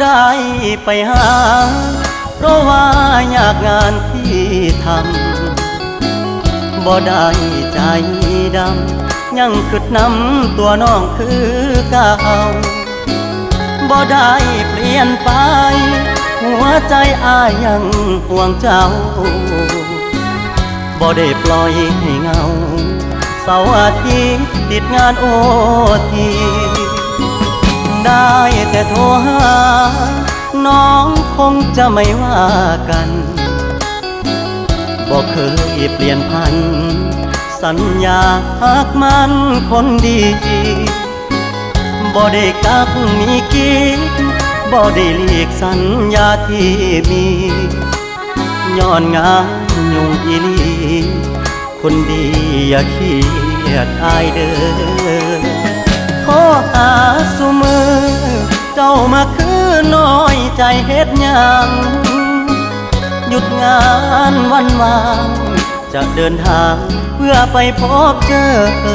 ได้ไปหาเพราะว่ายากงานที่ทำบ่ได้ใจดำยังกึดนำตัวน้องคือเก่าบ่ได้เปลี่ยนไปหัวใจอ้ายยังห่วงเจ้าบ่ได้ปล่อยให้เงาเสาร์อาทิตย์ติดงานโอทีได้แต่โทรหาน้องคงจะไม่ว่ากันบ่เคยเปลี่ยนพันสัญญาหักมันคนดีบ่ได้กักมีกิ๊กบ่ได้หลีกสัญญาที่มีย้อนงานยุ่งอีหลีคนดีอย่าเครียดอายเด้อขอหาสุมือเจ้ามาคือน้อยใจเฮ็ดหยังหยุดงานวันวางจะเดินทางเพื่อไปพบเจอ